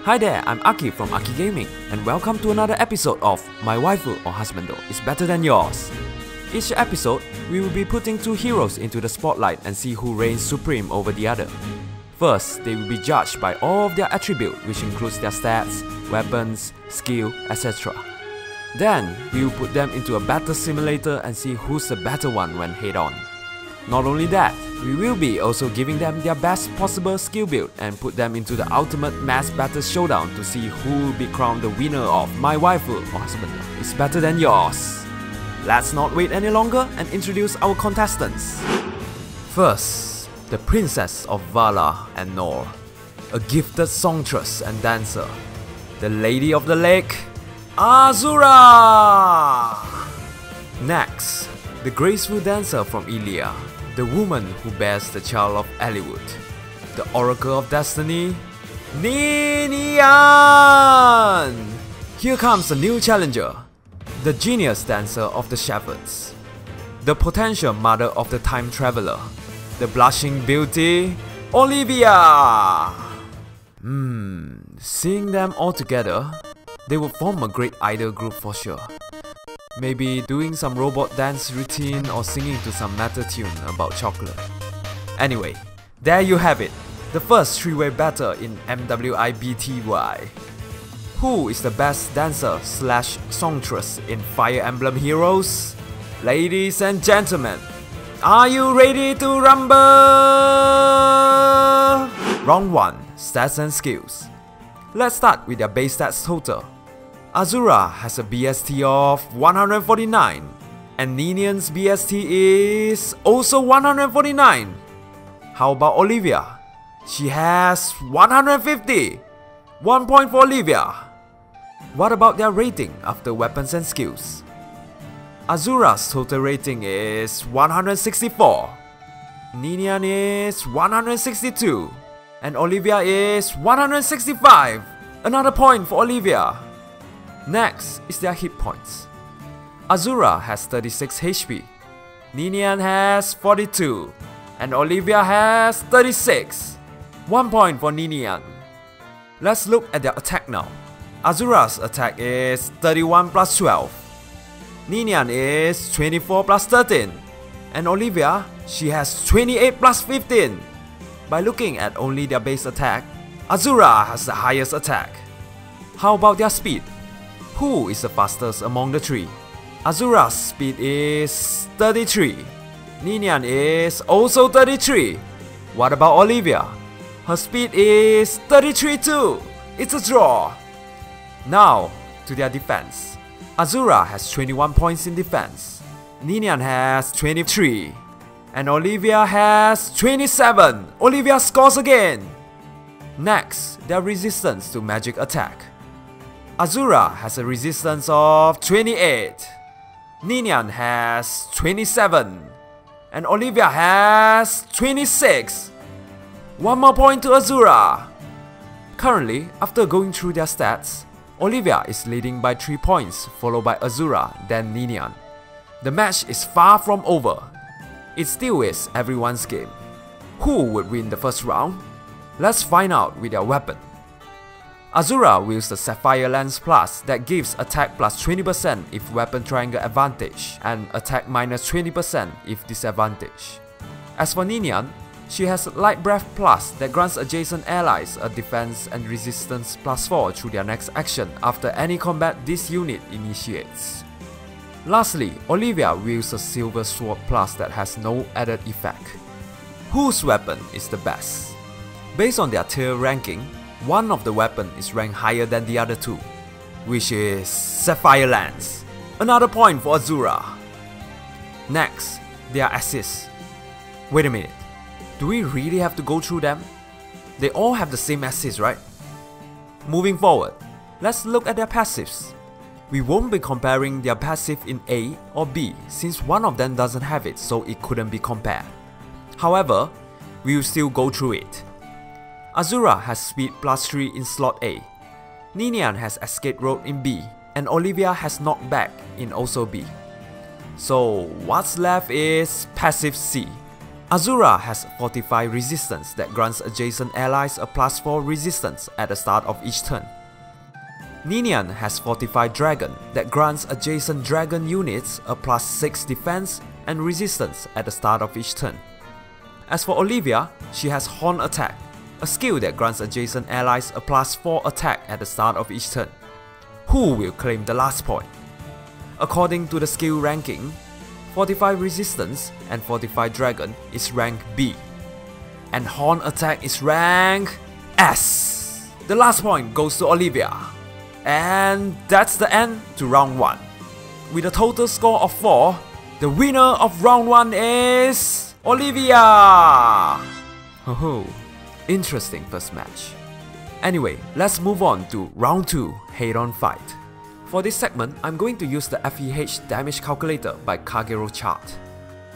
Hi there, I'm Aki from Aki Gaming, and welcome to another episode of My Waifu or Husbando is Better Than Yours. Each episode, we will be putting two heroes into the spotlight and see who reigns supreme over the other. First, they will be judged by all of their attributes, which includes their stats, weapons, skill, etc. Then, we will put them into a battle simulator and see who's the better one when head-on. Not only that, we will be also giving them their best possible skill build and put them into the ultimate mass battle showdown to see who will be crowned the winner of My Waifu or Husbando is Better Than Yours. Let's not wait any longer and introduce our contestants. First, the Princess of Vala and Nor, a gifted songstress and dancer, the Lady of the Lake, Azura! Next, the graceful dancer from Ilya, the woman who bears the child of Eliwood, the Oracle of Destiny, Ninian! Here comes a new challenger, the genius dancer of the Shepherds, the potential mother of the time traveler, the blushing beauty, Olivia! Seeing them all together, they would form a great idol group for sure. Maybe doing some robot dance routine or singing to some metal tune about chocolate. Anyway, there you have it, the first three-way battle in MWIBTY. Who is the best dancer slash songstress in Fire Emblem Heroes? Ladies and gentlemen, are you ready to rumble? Round 1, stats and skills. Let's start with their base stats total. Azura has a BST of 149, and Ninian's BST is also 149. How about Olivia? She has 150. 1 point for Olivia. What about their rating after weapons and skills? Azura's total rating is 164, Ninian is 162, and Olivia is 165. Another point for Olivia. Next is their hit points. Azura has 36 HP, Ninian has 42, and Olivia has 36. 1 point for Ninian. Let's look at their attack now. Azura's attack is 31 plus 12, Ninian is 24 plus 13, and Olivia, she has 28 plus 15. By looking at only their base attack, Azura has the highest attack. How about their speed? Who is the fastest among the three? Azura's speed is 33. Ninian is also 33. What about Olivia? Her speed is 33 too. It's a draw. Now, to their defense. Azura has 21 points in defense. Ninian has 23. And Olivia has 27. Olivia scores again. Next, their resistance to magic attack. Azura has a resistance of 28, Ninian has 27, and Olivia has 26. 1 more point to Azura. Currently, after going through their stats, Olivia is leading by 3 points, followed by Azura, then Ninian. The match is far from over. It still is everyone's game. Who would win the first round? Let's find out with their weapon. Azura wields the Sapphire Lance Plus that gives attack plus 20% if weapon triangle advantage and attack minus 20% if disadvantage. As for Ninian, she has Light Breath Plus that grants adjacent allies a defense and resistance plus 4 through their next action after any combat this unit initiates. Lastly, Olivia wields a Silver Sword Plus that has no added effect. Whose weapon is the best? Based on their tier ranking, one of the weapons is ranked higher than the other two, which is Sapphire Lance. Another point for Azura. Next, their assists. Wait a minute, do we really have to go through them? They all have the same assists, right? Moving forward, let's look at their passives. We won't be comparing their passive in A or B since one of them doesn't have it, so it couldn't be compared. However, we will still go through it. Azura has speed plus 3 in slot A, Ninian has escape rope in B, and Olivia has knockback in also B. So what's left is passive C. Azura has Fortify resistance that grants adjacent allies a +4 resistance at the start of each turn. Ninian has Fortify Dragon that grants adjacent dragon units a +6 defense and resistance at the start of each turn. As for Olivia, she has Horn Attack, a skill that grants adjacent allies a +4 attack at the start of each turn. Who will claim the last point? According to the skill ranking, Fortify Resistance and Fortify Dragon is rank B, and Horn Attack is rank S. The last point goes to Olivia. And that's the end to round 1. With a total score of 4, the winner of round 1 is Olivia! Oh, interesting first match. Anyway, let's move on to round 2 head-on fight. For this segment, I'm going to use the FEH damage calculator by Kagero chart.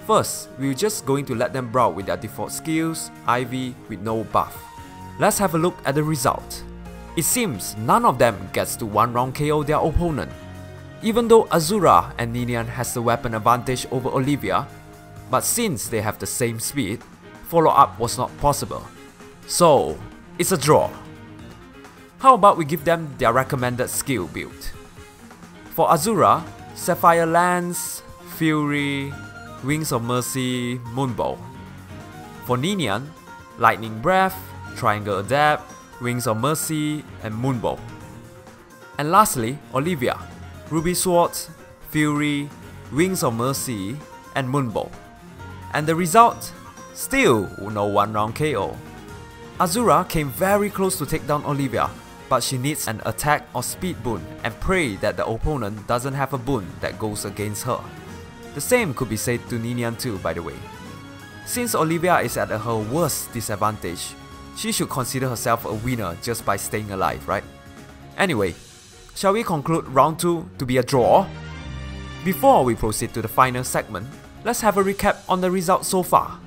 First, we're just going to let them brawl with their default skills, IV with no buff. Let's have a look at the result. It seems none of them gets to 1 round KO their opponent. Even though Azura and Ninian has the weapon advantage over Olivia, but since they have the same speed, follow-up was not possible. So, it's a draw. How about we give them their recommended skill build? For Azura, Sapphire Lance, Fury, Wings of Mercy, Moonbow. For Ninian, Lightning Breath, Triangle Adapt, Wings of Mercy, and Moonbow. And lastly, Olivia, Ruby Sword, Fury, Wings of Mercy, and Moonbow. And the result? Still no 1 round KO. Azura came very close to take down Olivia, but she needs an attack or speed boon and pray that the opponent doesn't have a boon that goes against her. The same could be said to Ninian too, by the way. Since Olivia is at her worst disadvantage, she should consider herself a winner just by staying alive, right? Anyway, shall we conclude round 2 to be a draw? Before we proceed to the final segment, let's have a recap on the results so far.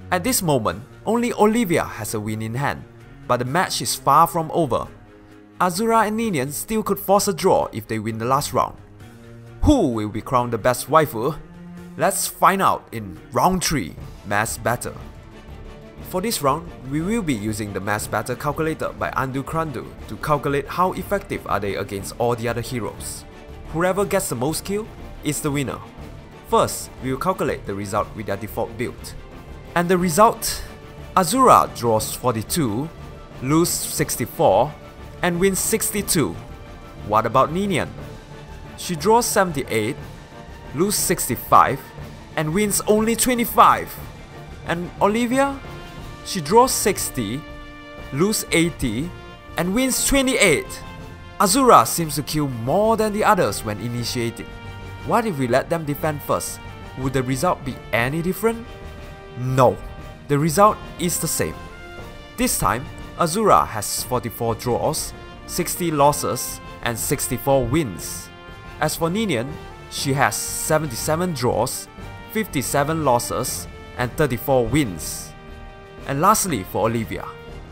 At this moment, only Olivia has a win in hand, but the match is far from over. Azura and Ninian still could force a draw if they win the last round. Who will be crowned the best waifu? Let's find out in round 3, Mass Battle. For this round, we will be using the Mass Battle calculator by Undo Krandu to calculate how effective are they against all the other heroes. Whoever gets the most kill is the winner. First, we will calculate the result with their default build. And the result? Azura draws 42, loses 64, and wins 62. What about Ninian? She draws 78, loses 65, and wins only 25. And Olivia? She draws 60, loses 80, and wins 28. Azura seems to kill more than the others when initiating. What if we let them defend first? Would the result be any different? No, the result is the same. This time, Azura has 44 draws, 60 losses, and 64 wins. As for Ninian, she has 77 draws, 57 losses, and 34 wins. And lastly for Olivia,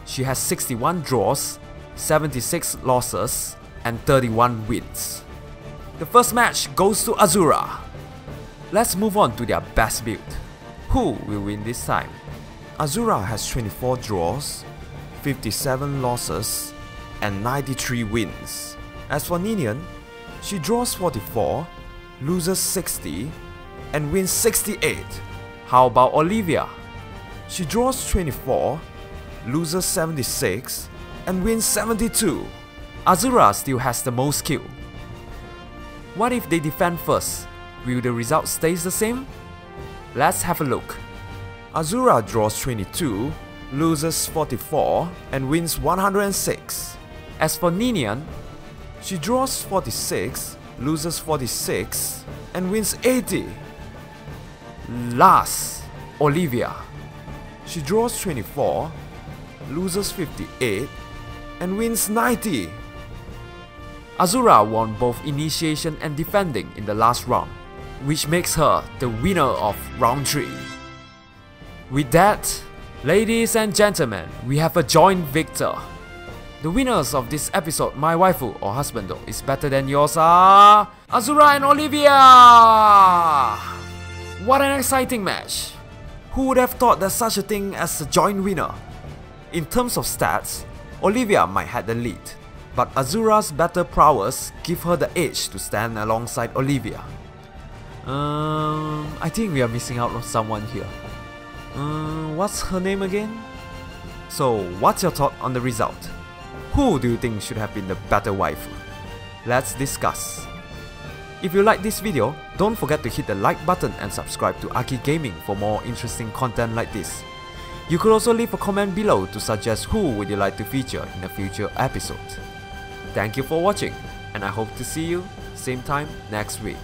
she has 61 draws, 76 losses, and 31 wins. The first match goes to Azura. Let's move on to their best build. Who will win this time? Azura has 24 draws, 57 losses, and 93 wins. As for Ninian, she draws 44, loses 60, and wins 68. How about Olivia? She draws 24, loses 76, and wins 72. Azura still has the most kill. What if they defend first? Will the result stay the same? Let's have a look. Azura draws 22, loses 44, and wins 106. As for Ninian, she draws 46, loses 46, and wins 80. Last, Olivia. She draws 24, loses 58, and wins 90. Azura won both initiation and defending in the last round, which makes her the winner of round 3. With that, ladies and gentlemen, we have a joint victor. The winners of this episode, My Waifu or Husbando, is better than yours are Azura and Olivia! What an exciting match! Who would have thought there's such a thing as a joint winner? In terms of stats, Olivia might have the lead, but Azura's battle prowess give her the edge to stand alongside Olivia. I think we are missing out on someone here. What's her name again? So, what's your thought on the result? Who do you think should have been the better waifu? Let's discuss. If you like this video, don't forget to hit the like button and subscribe to Aki Gaming for more interesting content like this. You could also leave a comment below to suggest who would you like to feature in a future episode. Thank you for watching, and I hope to see you same time next week.